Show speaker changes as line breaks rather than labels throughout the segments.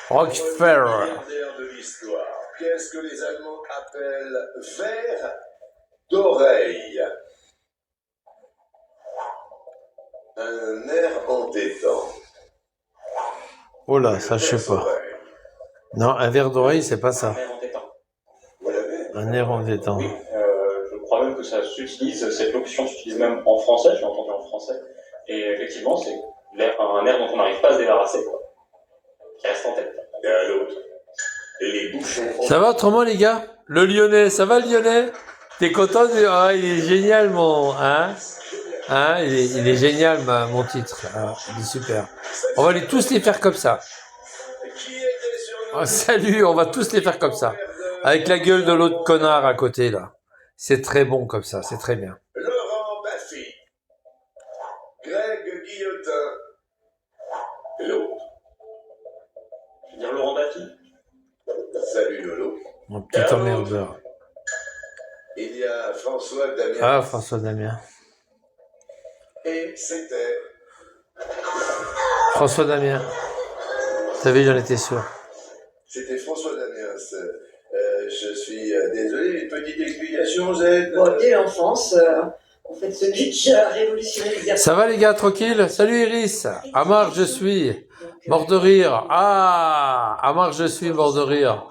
Rockefeller.
Milliardaire de l'histoire. Qu'est-ce que les Allemands appellent verre d'oreille? Un air entêtant.
Oh là, ça je sais pas. Non, un verre d'oreille, c'est pas ça.
Un air entêtant.
Vous l'avez?
Un air entêtant.
Oui, je crois même que ça s'utilise, cette locution s'utilise même en français, je l'ai entendu en français. Et effectivement, c'est un air dont on n'arrive pas à se débarrasser, quoi. Qui reste en tête.
Et à l'autre. Et les bouchons.
Ça va autrement les gars? Le Lyonnais, ça va le Lyonnais? T'es content de... Ah, il est génial mon... Hein? Hein? Il est génial mon titre. Ah, il est super. On va tous les faire comme ça.
Qui était sur le
Oh, salut, on va tous les faire comme ça. Avec la gueule de l'autre connard à côté là. C'est très bon comme ça, c'est très bien.
Laurent Baffy. Greg Guillotin. L'autre.
Je veux dire Laurent Baffy.
Salut Lolo.
Mon petit emmerdeur.
Il y a François Damien.
Ah, François Damien.
Et c'était
François Damien. T'as vu, j'en étais sûr.
François Damien. Je suis désolé, une petite explication, Z.
Bon, dès l'enfance, en fait, celui qui a révolutionné l'exercice.
Ça va les gars, tranquille? Salut Iris. Amar, je suis. Mort de rire. Ah, Amar, je suis mort de rire.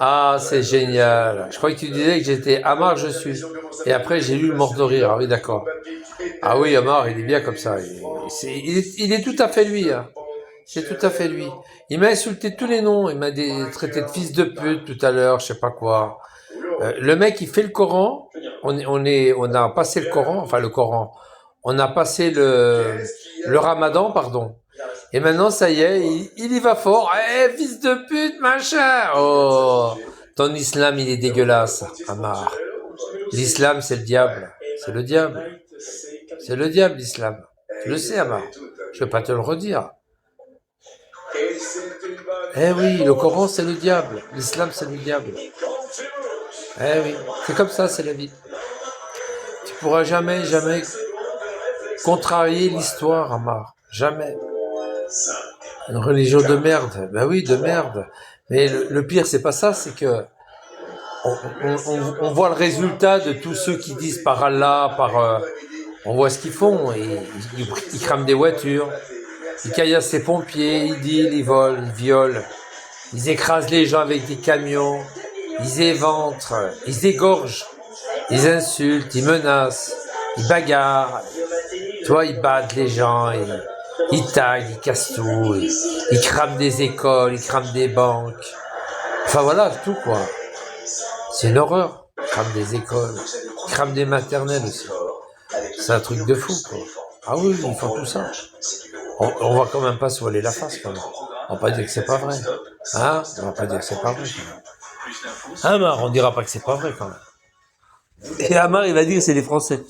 Ah, c'est génial. Je croyais que tu disais que j'étais Amar, je suis. Et après, j'ai lu mort de rire. Ah oui, d'accord. Ah oui, Amar, il est bien comme ça. Il est tout à fait lui. Hein. C'est tout à fait lui. Il m'a insulté tous les noms. Il m'a traité de fils de pute tout à l'heure, je sais pas quoi. Le mec, il fait le Coran. On a passé le Coran, enfin le Coran. On a passé le Ramadan, pardon. Et maintenant, ça y est, il y va fort. Eh, fils de pute, machin. Oh, ton islam, il est dégueulasse, Amar. L'islam, c'est le diable. C'est le diable. C'est le diable, l'islam. Tu le sais, Amar. Je vais pas te le redire. Eh oui, le Coran, c'est le diable. L'islam, c'est le diable. Eh oui, c'est comme ça, c'est la vie. Tu pourras jamais contrarier l'histoire, Amar. Jamais. Une religion de merde. Ben oui, de merde. Mais le pire, c'est pas ça, c'est que on voit le résultat de tous ceux qui disent par Allah, on voit ce qu'ils font. Ils crament des voitures, ils caillassent les pompiers, ils dealent, ils volent, ils violent, ils écrasent les gens avec des camions, ils éventrent, ils égorgent, ils insultent, ils menacent, ils bagarrent. Tu vois, ils battent les gens, ils taguent, ils cassent tout, ils crament des écoles, ils crament des banques. Enfin voilà, tout quoi. C'est une horreur. Ils crament des écoles, ils crament des maternelles aussi. C'est un truc de fou quoi. Ah oui, ils font tout ça. On va quand même pas se voiler la face quand même. On va pas dire que c'est pas vrai. Hein? On va pas dire que c'est pas vrai quand même. Amar, on dira pas que c'est pas vrai quand même. Et Amar, il va dire que c'est les Français.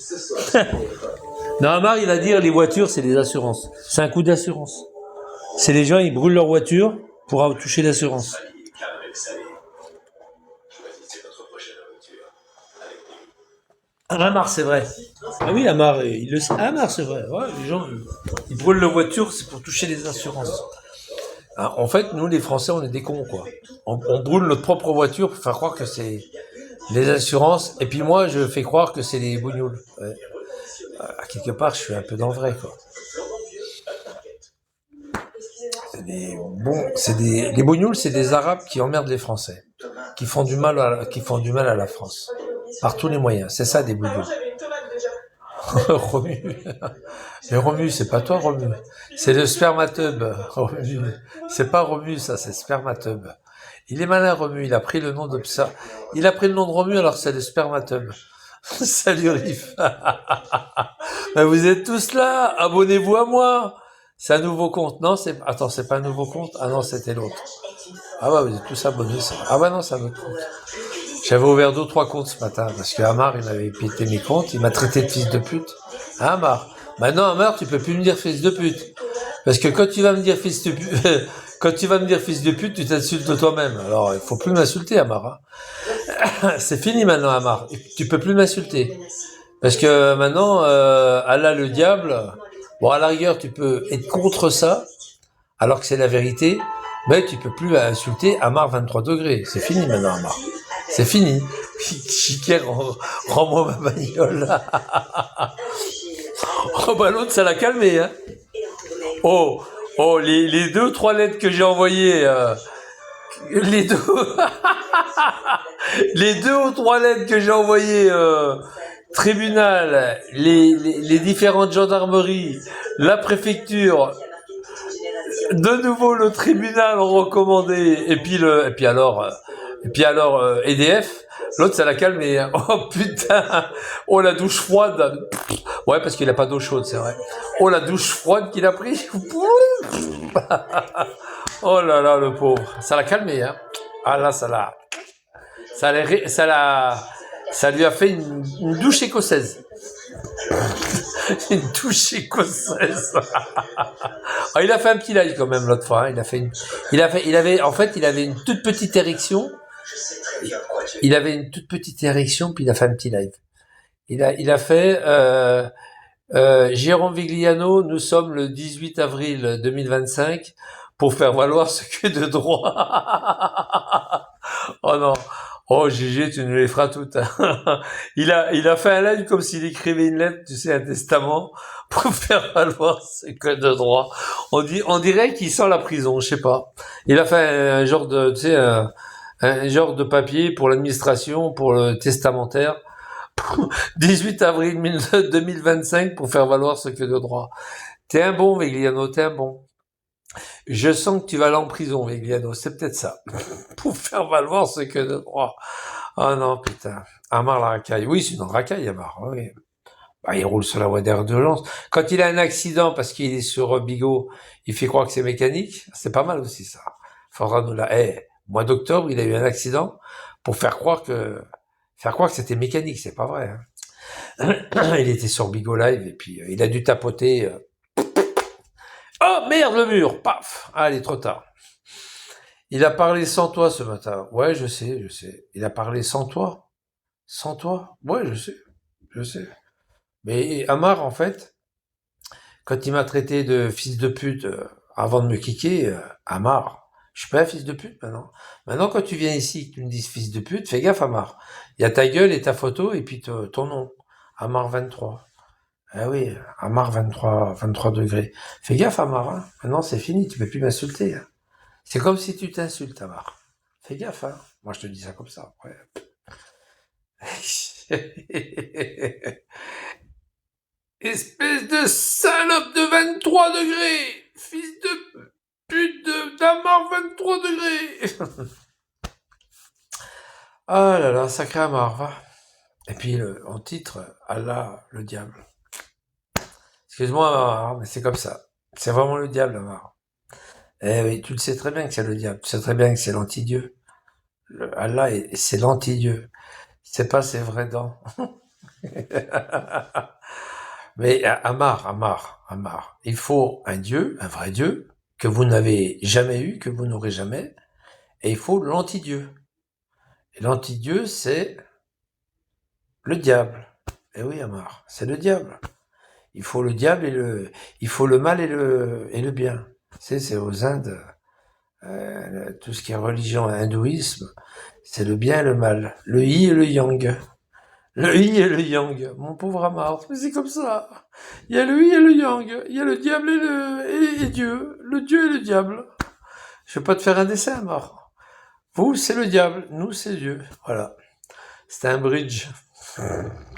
Non, Amar, il va dire les voitures, c'est les assurances. C'est un coup d'assurance. C'est les gens, ils brûlent leur voiture pour toucher l'assurance. Amar, c'est vrai. Ah oui, Amar, il le sait. Amar, c'est vrai. Ouais, les gens, ils brûlent leur voiture, c'est pour toucher les assurances. Hein, en fait, nous, les Français, on est des cons, quoi. On brûle notre propre voiture pour faire croire que c'est les assurances. Et puis moi, je fais croire que c'est les bougnoules. Ouais. À quelque part, je suis un peu dans le vrai, quoi. Les bougnoules, c'est des Arabes qui emmerdent les Français, qui font du mal à la France, par tous les moyens. C'est ça, des bougnoules. Romu. Mais Romu, c'est pas toi, Romu. C'est le spermatub. Romu. C'est pas Romu, ça, c'est spermatub. Il est malin, Romu. Il a pris le nom de ça. Il a pris le nom de Romu, alors c'est le spermatub. Salut, Riff. Ben, vous êtes tous là. Abonnez-vous à moi. C'est un nouveau compte. Non, attends, c'est pas un nouveau compte. Ah non, c'était l'autre. Ah bah, vous êtes tous abonnés, ça. Ah bah non, c'est un autre compte. J'avais ouvert 2 ou 3 comptes ce matin, parce que Amar, il m'avait pété mes comptes, il m'a traité de fils de pute. Hein, Amar? Maintenant, Amar, tu peux plus me dire fils de pute. Parce que quand tu vas me dire fils de pute, tu t'insultes toi-même. Alors, il faut plus m'insulter, Amar. Hein. C'est fini maintenant, Amar. Tu peux plus m'insulter. Parce que maintenant, Allah le diable, bon, à la rigueur, tu peux être contre ça, alors que c'est la vérité, Mais tu peux plus insulter Amar 23 degrés. C'est fini maintenant, Amar. C'est fini. Chiquet, rends-moi ma bagnole. Oh bah l'autre, ça l'a calmé, hein. Oh, les 2-3 lettres que j'ai envoyées, les 2 ou 3 lettres que j'ai envoyées, tribunal, les différentes gendarmeries, la préfecture, de nouveau le tribunal ont recommandé, et puis alors EDF, l'autre ça l'a calmé, hein. Oh putain, oh la douche froide, ouais parce qu'il a pas d'eau chaude c'est vrai, oh la douche froide qu'il a pris, oh là là le pauvre, ça l'a calmé, hein. Ah là ça lui a fait une douche écossaise. Une douche écossaise. Ah, il a fait un petit live quand même l'autre fois. Hein. Il avait une toute petite érection. Il avait une toute petite érection puis il a fait un petit live. Il a fait Jérôme Vigliano. Nous sommes le 18 avril 2025 pour faire valoir ce que de droit. Oh non. Oh Gégé, tu nous les feras toutes. Il a fait un live comme s'il écrivait une lettre, tu sais, un testament, pour faire valoir ce que de droit. On dirait qu'il sent la prison, je sais pas. Il a fait un genre de, tu sais, un genre de papier pour l'administration, pour le testamentaire. 18 avril 2025 pour faire valoir ce que de droit. T'es un bon, Vigliano, t'es un bon. Je sens que tu vas aller en prison, Vigliano, c'est peut-être ça. Pour faire valoir ce que de droit. Oh non, putain. Amar la racaille. Oui, c'est une racaille, Amar. Oui. Bah, il roule sur la voie d'urgence. Quand il a un accident parce qu'il est sur Bigot, il fait croire que c'est mécanique. C'est pas mal aussi, ça. Faudra nous la, mois d'octobre, il a eu un accident pour faire croire que c'était mécanique. C'est pas vrai, hein. Il était sur Bigot Live et puis il a dû tapoter, oh merde le mur, paf, allez trop tard. Il a parlé sans toi ce matin. Ouais, je sais. Il a parlé sans toi. Sans toi. Ouais, je sais. Mais Amar en fait, quand il m'a traité de fils de pute avant de me kicker, Amar, je suis pas un fils de pute maintenant. Maintenant quand tu viens ici, que tu me dises fils de pute, fais gaffe Amar. Il y a ta gueule et ta photo et puis ton nom, Amar 23. Ah oui, Amar 23 degrés. Fais gaffe, Amar, hein. Maintenant, c'est fini, tu peux plus m'insulter, hein. C'est comme si tu t'insultes, Amar. Fais gaffe, hein. Moi, je te dis ça comme ça, après. Espèce de salope de 23 degrés! Fils de pute d'Amar 23 degrés! Ah là là, sacré Amar, va. Et puis, en titre, Allah, le diable. Excuse-moi, Amar, mais c'est comme ça. C'est vraiment le diable, Amar. Eh oui, tu le sais très bien que c'est le diable. Tu sais très bien que c'est l'anti-dieu. Allah, c'est l'anti-dieu. C'est pas ses vraies dents. Mais Amar. Il faut un dieu, un vrai dieu, que vous n'avez jamais eu, que vous n'aurez jamais. Et il faut l'anti-dieu. Et l'anti-dieu, c'est le diable. Eh oui, Amar, c'est le diable. Il faut le diable il faut le mal et le bien. C'est aux Indes, tout ce qui est religion, hindouisme, c'est le bien et le mal, le yin et le yang. Le yin et le yang, mon pauvre Amar, mais c'est comme ça. Il y a le yin et le yang, il y a le diable et Dieu, le Dieu et le diable. Je vais pas te faire un dessin, Amar. Vous, c'est le diable, nous, c'est Dieu. Voilà. C'était un bridge.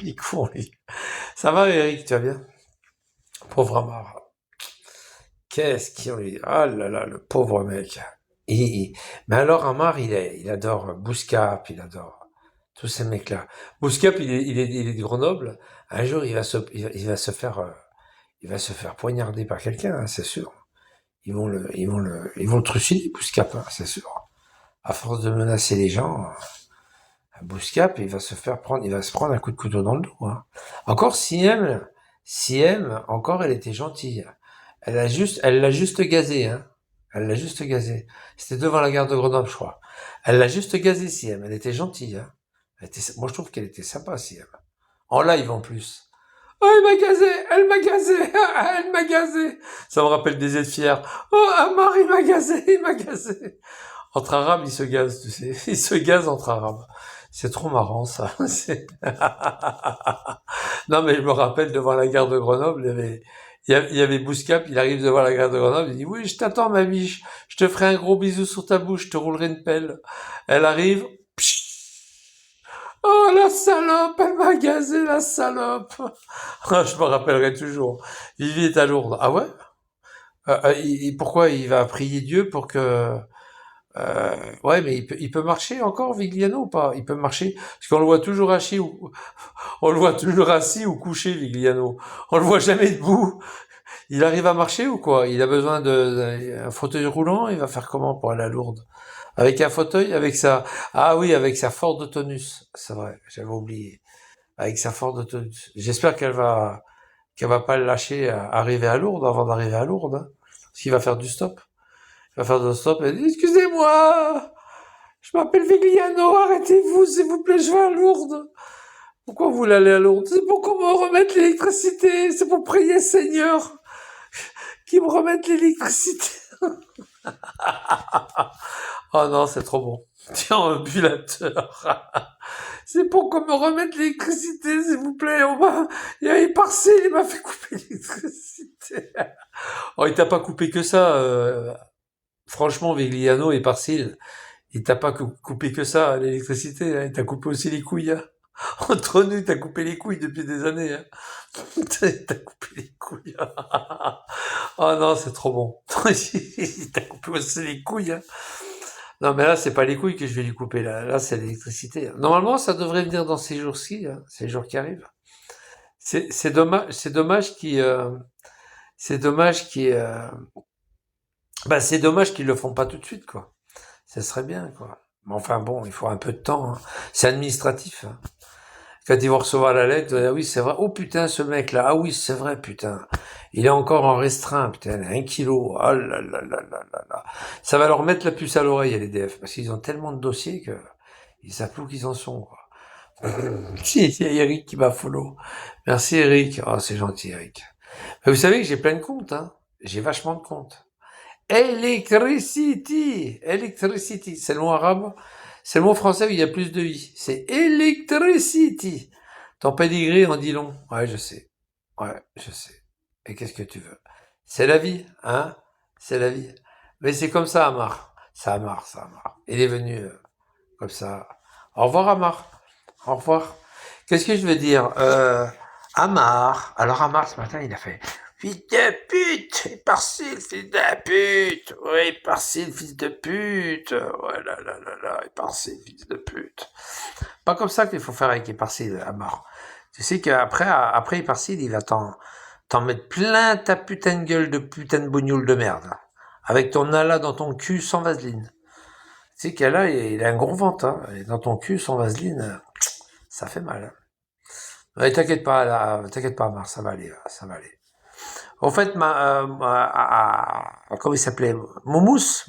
Il court, lui. Ça va, Eric, tu vas bien? Pauvre Amar. Qu'est-ce qu'il lui... Ah là là, le pauvre mec. Mais alors, Amar, il adore Bouscap, il adore tous ces mecs-là. Bouscap, il est de Grenoble. Un jour, il va se faire poignarder par quelqu'un, hein, c'est sûr. Ils vont le trucider, Bouscap, hein, c'est sûr. À force de menacer les gens, Bouscap, il va se prendre un coup de couteau dans le dos, hein. Encore, Siem, encore, elle était gentille. Elle l'a juste gazé, hein. Elle l'a juste gazé. C'était devant la gare de Grenoble, je crois. Elle l'a juste gazé, Siem. Elle était gentille, hein. Moi, je trouve qu'elle était sympa, Siem. En live, en plus. Oh, elle m'a gazé, elle m'a gazé. Ça me rappelle des aides fiers. Oh, Ammar, il m'a gazé, il m'a gazé. Entre arabes, ils se gazent, tu sais. Ils se gazent entre arabes. C'est trop marrant, ça. Non, mais je me rappelle, devant la gare de Grenoble, il y avait Bouscap, il arrive devant la gare de Grenoble, il dit, oui, je t'attends, ma biche. Je te ferai un gros bisou sur ta bouche, je te roulerai une pelle. Elle arrive, psh, oh, la salope, elle m'a gazé, la salope. Je me rappellerai toujours. Vivi est à Lourdes. Ah ouais? Pourquoi il va prier Dieu pour que... ouais, mais il peut marcher encore, Vigliano, ou pas? Il peut marcher, parce qu'on le voit toujours assis ou, on le voit toujours assis ou couché, Vigliano. On le voit jamais debout. Il arrive à marcher ou quoi? Il a besoin d'un fauteuil roulant, il va faire comment pour aller à Lourdes? Avec un fauteuil, ah oui, avec sa Ford Tonus. C'est vrai, j'avais oublié. Avec sa Ford Tonus. J'espère qu'elle va pas le lâcher arriver à Lourdes avant d'arriver à Lourdes, hein. Parce qu'il va faire du stop. Il va faire du stop et dit, excusez-moi, je m'appelle Vigliano, arrêtez-vous, s'il vous plaît, je vais à Lourdes. Pourquoi vous voulez aller à Lourdes? C'est pour qu'on me remette l'électricité, c'est pour prier Seigneur qui me remette l'électricité. Oh non, c'est trop bon. Tiens, un ambulateur. C'est pour qu'on me remette l'électricité, s'il vous plaît. Il y a eu Parcil, il m'a fait couper l'électricité. Oh, il t'a pas coupé que ça. Franchement, Vigliano et Parcil, il t'a pas coupé que ça, l'électricité. Hein. Il t'a coupé aussi les couilles. Hein. Entre nous, il t'a coupé les couilles depuis des années. Hein. Il t'a coupé les couilles. Oh non, c'est trop bon. Il t'a coupé aussi les couilles. Hein. Non, mais là, c'est pas les couilles que je vais lui couper. Là c'est l'électricité. Normalement, ça devrait venir dans ces jours-ci, hein, ces jours qui arrivent. C'est dommage, c'est dommage c'est dommage c'est dommage qu'ils le font pas tout de suite, quoi. Ça serait bien, quoi. Mais enfin bon, il faut un peu de temps. Hein. C'est administratif. Hein. Quand ils vont recevoir la lettre, ah oui, c'est vrai. Oh putain, ce mec-là. Ah oui, c'est vrai, putain. Il est encore en restreint, putain. 1 kilo. Oh là là là là là là. Ça va leur mettre la puce à l'oreille, à l'EDF. Parce qu'ils ont tellement de dossiers que ils savent plus où qu'ils en sont, quoi. Si, il y a Eric qui m'a follow. Merci, Eric. Oh, c'est gentil, Eric. Mais vous savez que j'ai plein de comptes, hein. J'ai vachement de comptes. Electricity. Electricity. C'est le mot arabe. C'est le mot français où il y a plus de i. C'est electricity. Ton pedigree en dit long. Ouais, je sais. Ouais, je sais. Et qu'est-ce que tu veux? C'est la vie, hein? C'est la vie. Mais c'est comme ça, Ammar. Ça Ammar. Il est venu comme ça. Au revoir, Ammar. Au revoir. Qu'est-ce que je veux dire? Ammar. Alors, Ammar, ce matin, il a fait... Fils de pute, Parcil, fils de pute, oui, Parcil, fils de pute, ouais, là, Parcil, fils de pute. Pas comme ça qu'il faut faire avec Parcil, Ammar. Tu sais qu'après Parcil, il va t'en mettre plein ta putain de gueule de putain de bougnoule de merde. Avec ton Allah dans ton cul sans vaseline. Tu sais qu'Allah, il a un gros ventre, hein, et dans ton cul sans vaseline, ça fait mal. Hein. Ouais, t'inquiète pas, Ammar, ça va aller, ça va aller. En fait, comment il s'appelait? Moumous,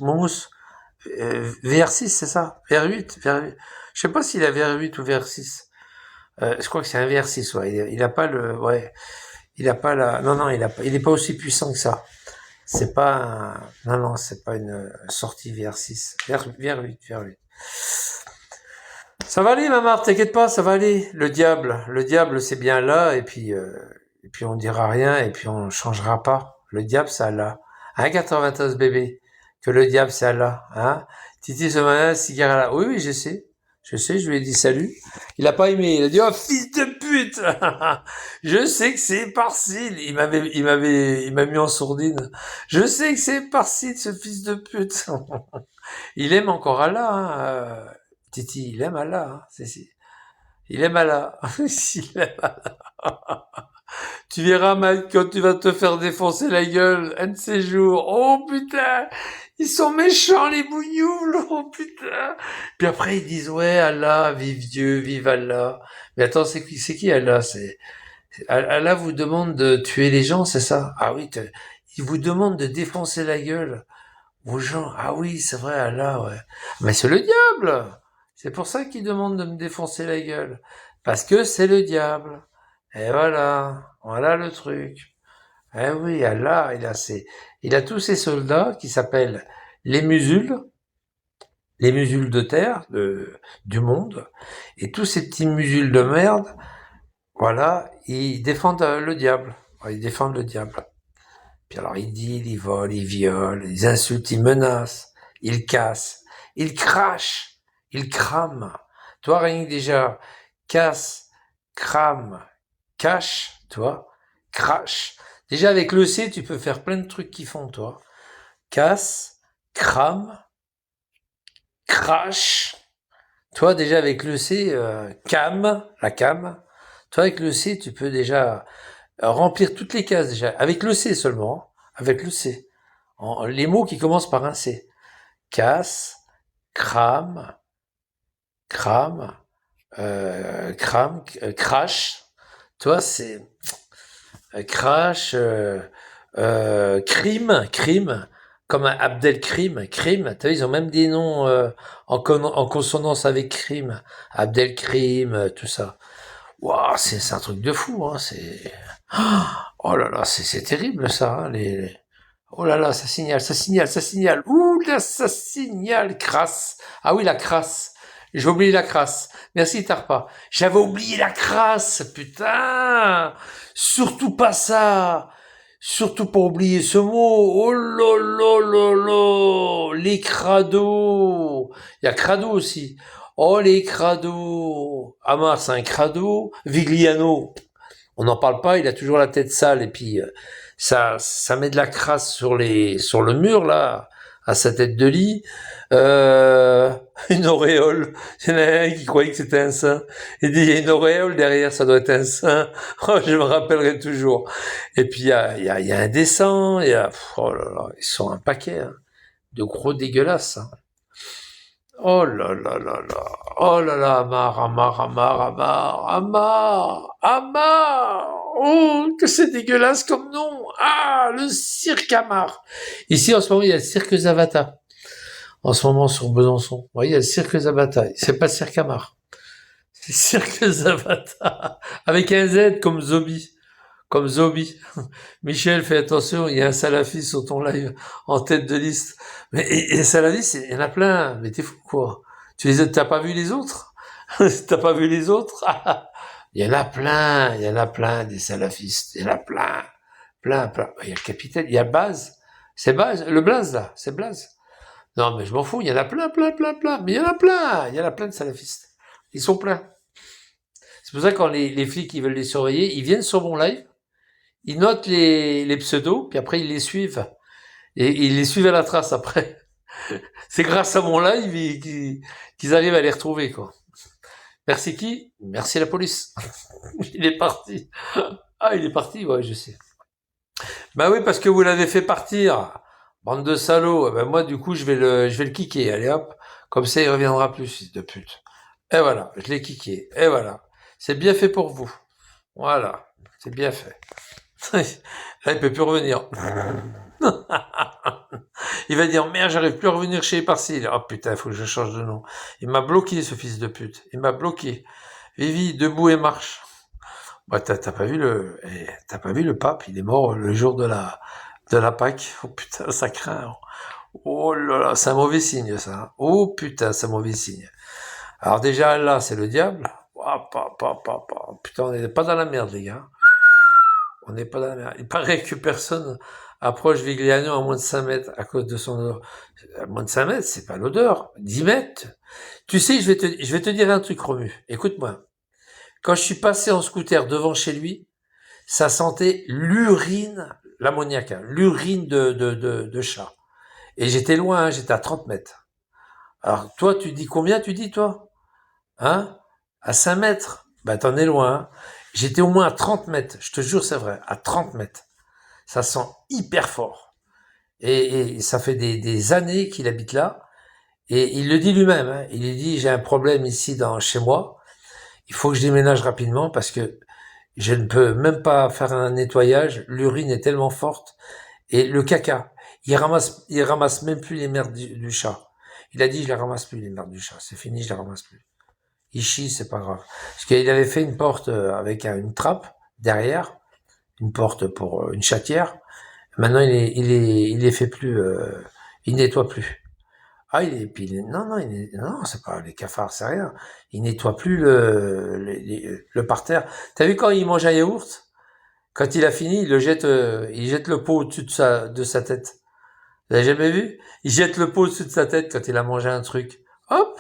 VR6, c'est ça? VR8, VR8. Je sais pas s'il a VR8 ou VR6. Je crois que c'est un VR6, ouais. Il a pas le, ouais. Il a pas la, non, il est pas aussi puissant que ça. C'est pas non, c'est pas une sortie VR6. VR8. Ça va aller, Mamar, t'inquiète pas, ça va aller. Le diable, c'est bien là, et puis on dira rien, et puis on changera pas. Le diable, c'est Allah. Hein, 93 bébé? Que le diable, c'est Allah. Hein? Titi, ce matin, cigare là. Oui, je sais, je lui ai dit salut. Il a pas aimé, il a dit, oh, fils de pute! Je sais que c'est Parcil. Il m'a mis en sourdine. Je sais que c'est Parcil, ce fils de pute. Il aime encore Allah, hein. Titi, il aime Allah, hein. Si. Il aime Allah. Il aime Allah. Tu verras, Mike, quand tu vas te faire défoncer la gueule, un de ces jours. Oh, putain! Ils sont méchants, les bougnoules! Oh, putain! Puis après, ils disent, ouais, Allah, vive Dieu, vive Allah. Mais attends, c'est qui Allah? Allah vous demande de tuer les gens, c'est ça? Ah oui, il vous demande de défoncer la gueule aux gens. Ah oui, c'est vrai, Allah, ouais. Mais c'est le diable! C'est pour ça qu'il demande de me défoncer la gueule. Parce que c'est le diable. Et voilà, voilà le truc. Eh oui, Allah, il a tous ses soldats qui s'appellent les les musuls de terre, du monde, et tous ces petits musuls de merde, voilà, ils défendent le diable. Ouais, ils défendent le diable. Puis alors ils disent, ils volent, ils violent, ils insultent, ils menacent, ils cassent, ils crachent, ils crament. Toi, rien que déjà, casse, crame, cache, toi, crache. Déjà avec le C, tu peux faire plein de trucs qui font, toi. Casse, crame, crache. Toi, déjà avec le C, cam, la cam. Toi, avec le C, tu peux déjà remplir toutes les cases déjà. Avec le C seulement. Hein. Avec le C. Les mots qui commencent par un C. Casse, crame, crame, crash. Toi, c'est crash, crime, comme un Abdelkrim, crime. Tu vois, ils ont même des noms en consonance avec crime. Abdelkrim, tout ça. Waouh, c'est un truc de fou, hein. C'est oh là là, c'est terrible ça. Hein, oh là là, ça signale, ça signale, ça signale. Ouh là, ça signale, crasse. Ah oui, la crasse. J'ai oublié la crasse. Merci Tarpa. J'avais oublié la crasse, putain. Surtout pas ça. Surtout pas oublier ce mot. Oh là là là là. Les crados. Il y a crado aussi. Oh les crados. Amar, c'est un crado. Vigliano. On n'en parle pas, il a toujours la tête sale et puis ça met de la crasse sur le mur là, à sa tête de lit. Une auréole. Il y en a un qui croyait que c'était un sein. Il dit il y a une auréole derrière, ça doit être un sein. Oh, je me rappellerai toujours. Et puis il y a un dessin, oh là là, ils sont un paquet hein, de gros dégueulasses. Hein. Oh là là là là. Oh là là, Amar, Amar, Amar, Amar, Amar, Amar. Oh, que c'est dégueulasse comme nom. Ah, le cirque Amar. Ici, en ce moment, il y a le cirque Zavata. En ce moment, sur Besançon. Vous voyez, il y a le cirque Zavata. C'est pas le cirque Amar. C'est le cirque Zavata. Avec un Z comme Zobi. Comme Zobi. Michel, fais attention, il y a un salafiste sur ton live en tête de liste. Mais et salafistes, il y en a plein. Mais t'es fou, quoi. T'as pas vu les autres? T'as pas vu les autres? Il y en a plein des salafistes. Il y en a plein. Plein, plein. Il y a le capitaine, il y a Baz. C'est Baz, le Blaze, là. C'est Blaze. Non, mais je m'en fous. Il y en a plein, plein, plein, plein. Mais il y en a plein. Il y en a plein de salafistes. Ils sont pleins. C'est pour ça que quand les flics, ils veulent les surveiller, ils viennent sur mon live. Ils notent les pseudos, puis après ils les suivent. Et ils les suivent à la trace après. C'est grâce à mon live qu'ils arrivent à les retrouver, quoi. Merci qui? Merci la police. Il est parti. Ah, il est parti, ouais, je sais. Bah oui, parce que vous l'avez fait partir. Bande de salauds. Ben moi, du coup, je vais le kicker. Allez hop. Comme ça, il reviendra plus, fils de pute. Et voilà, je l'ai kické. Et voilà. C'est bien fait pour vous. Voilà. C'est bien fait. Là, il peut plus revenir. Il va dire, merde, j'arrive plus à revenir chez Parsil. Oh putain, il faut que je change de nom. Il m'a bloqué, ce fils de pute. Il m'a bloqué. Vivi, debout et marche. Bah, t'as pas vu t'as pas vu le pape, il est mort le jour de la Pâque. Oh putain, ça craint. Oh là là, c'est un mauvais signe, ça. Oh putain, c'est un mauvais signe. Alors déjà, là, c'est le diable. Oh, putain, on n'est pas dans la merde, les gars. On n'est pas dans la merde. Il paraît que personne approche Vigliano à moins de 5 mètres à cause de son odeur. À moins de 5 mètres, c'est pas l'odeur. 10 mètres. Tu sais, je vais te dire un truc, Romu. Écoute-moi. Quand je suis passé en scooter devant chez lui, ça sentait l'urine, l'ammoniaque, hein, l'urine de chat. Et j'étais loin, hein, j'étais à 30 mètres. Alors, toi, tu dis combien, tu dis, toi? Hein? À 5 mètres? Bah, t'en es loin, hein. J'étais au moins à 30 mètres. Je te jure, c'est vrai. À 30 mètres. Ça sent hyper fort. Et ça fait des années qu'il habite là. Et il le dit lui-même, hein. Il dit, j'ai un problème ici chez moi. Il faut que je déménage rapidement parce que je ne peux même pas faire un nettoyage. L'urine est tellement forte. Et le caca. Il ramasse même plus les merdes du chat. Il a dit, je les ramasse plus, les merdes du chat. C'est fini, je les ramasse plus. Il chie, c'est pas grave. Parce qu'il avait fait une porte avec une trappe derrière, une porte pour une chatière. Maintenant, il les fait plus, il nettoie plus. Ah, non, c'est pas les cafards, c'est rien. Il nettoie plus le parterre. T'as vu quand il mange un yaourt? Quand il a fini, il jette le pot au-dessus de sa tête. Vous avez jamais vu? Il jette le pot au-dessus de sa tête quand il a mangé un truc. Hop!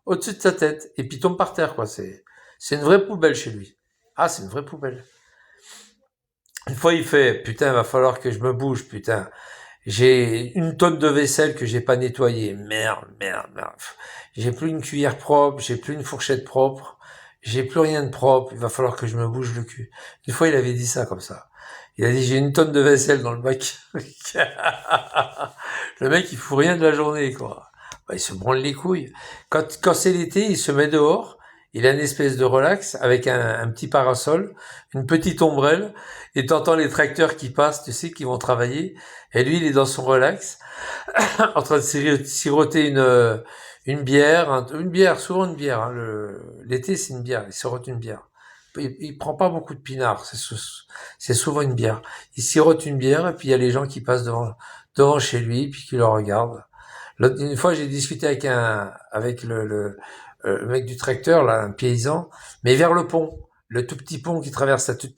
Au-dessus de sa tête. Et puis il tombe par terre, quoi. C'est une vraie poubelle chez lui. Ah, c'est une vraie poubelle. Une fois, il fait, putain, va falloir que je me bouge, putain. J'ai une tonne de vaisselle que j'ai pas nettoyée. Merde. J'ai plus une cuillère propre, j'ai plus une fourchette propre, j'ai plus rien de propre. Il va falloir que je me bouge le cul. Une fois, il avait dit ça comme ça. Il a dit, j'ai une tonne de vaisselle dans le bac. Le mec, il fout rien de la journée, quoi. Bah, il se branle les couilles. Quand c'est l'été, il se met dehors. Il a une espèce de relax avec un petit parasol, une petite ombrelle, et t'entends les tracteurs qui passent, tu sais, qui vont travailler. Et lui, il est dans son relax, en train de siroter une bière, souvent une bière. Hein. L'été, c'est une bière. Il sirote une bière. Il prend pas beaucoup de pinard. C'est souvent une bière. Il sirote une bière, et puis il y a les gens qui passent devant chez lui, puis qui le regardent. Une fois, j'ai discuté avec le mec du tracteur, là, un paysan, mais vers le pont, le tout petit pont qui traverse la toute